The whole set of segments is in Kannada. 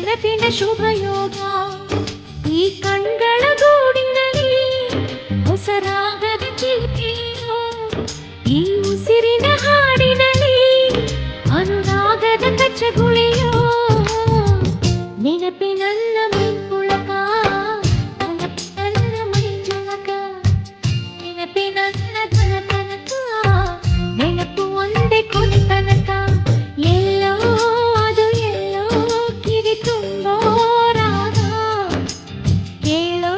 ನೆನಪಿನ ಶುಭ ಯೋಗ ಈ ಕಣ್ಗಳ ಗೂಡಿನಲ್ಲಿ ಹೊಸರಾಗದ ಚಿಲ್ಕೆಯೋ ಈ ಉಸಿರಿನ ಹಾಡಿನಲ್ಲಿ ಅನುರಾಗದ ಕಚ್ಚಗುಳಿಯೋ ನೆನಪಿನ ಮೈ ಪುಳಕ ನೆನಪಿನ ಮೈ ಜುಳಕ ನೆನಪಿನ ಧನ ತನಕ ನೆನಪು ಒಂದೇ ಕೊನೆ ತನಕ ಎಲ್ಲೋ ಅದು ಎಲ್ಲೋ ಕಿವಿ ತುಂಬೋ ರಾಗ ಕೇಳೋ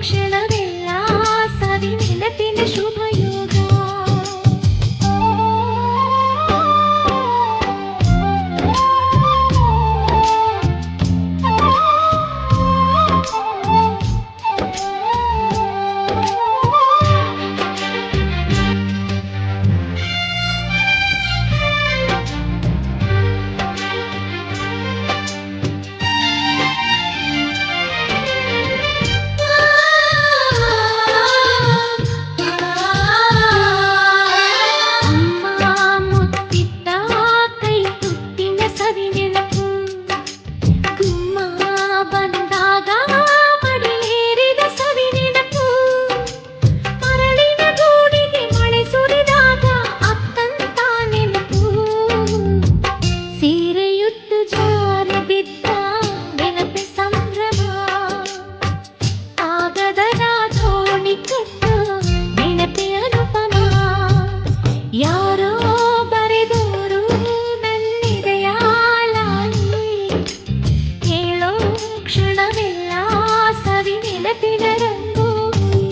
ಕ್ಷಣವೆಲ್ಲ ಸವಿ ನೆನಪಿನ ಶುಭ ಯೋಗ ಯಾರೋ ಬರೆದೋರು ನನ್ನಿದೆಯ ಲಾಲಿ ಹೇಳೋ ಕ್ಷಣವೆಲ್ಲ ಸವಿ ನೆನಪಿನ ರಂಗೋಲಿ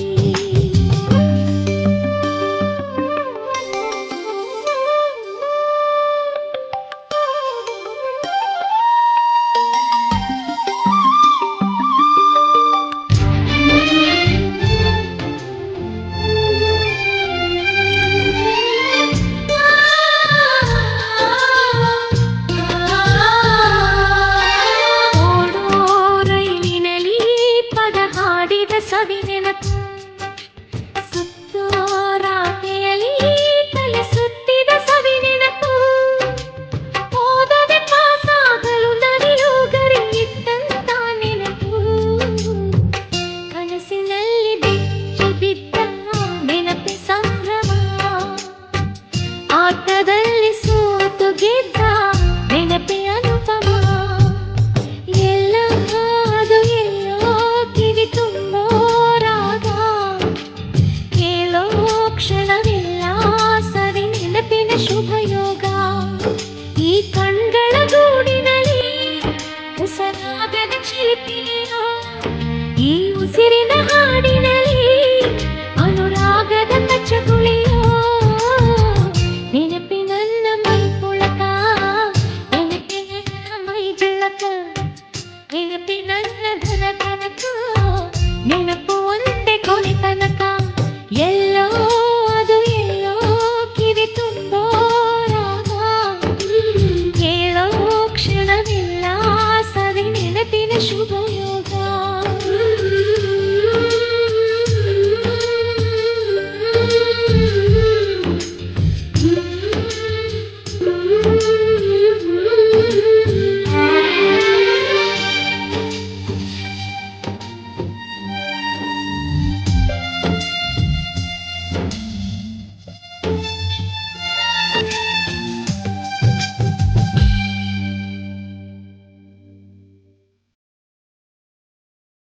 ಸವಿ ನೆನಪು ಸುತ್ತೋ ರಾತೆಯಲ್ಲಿ ತಲೆ ಸುತ್ತಿದ ಸವಿ ನೆನಪು ಓದದೆ ಪಾಸಾಗಲು ನವಿಲು ಗರಿ ಇಟ್ಟಂತ ನೆನಪು ಕನಸಿನಲ್ಲಿ ಬೆಚ್ಚಿ ಬಿದ್ದ ನೆನಪೆ ಸಂಭ್ರಮ ಆಟದಲ್ಲಿ ಸೋತು ಗೆದ್ದ ನೆನಪೆ ಅನುಪಮ ಎಲ್ಲ ಅದು ಎಲ್ಲೋ ಕಿವಿ ತುಂಬೋ ಕ್ಷಣವೆಲ್ಲ ಸವಿ ನೆನಪಿನ ಶುಭ ಯೋಗ ಈ ಕಣ್ಗಳ ಗೂಡಿನಲ್ಲಿ ಹೊಸರಾಗದ ಚಿಲಿಪಿಲಿಯೋ ಈ ಉಸಿರಿನ ಹಾಡಿನಲ್ಲಿ ಅನುರಾಗದ ಕಚ್ಚಗುಳಿಯೋ ನೆನಪಿನ ಮೈ ಪುಳಕ ನೆನಪಿನ ಮೈ ಜುಳಕ ನೆನಪಿನ ಧನ ತನಕ ನೆನಪು ಒಂದೇ ಕೊನೆ ತನಕ ಎಲ್ಲೋ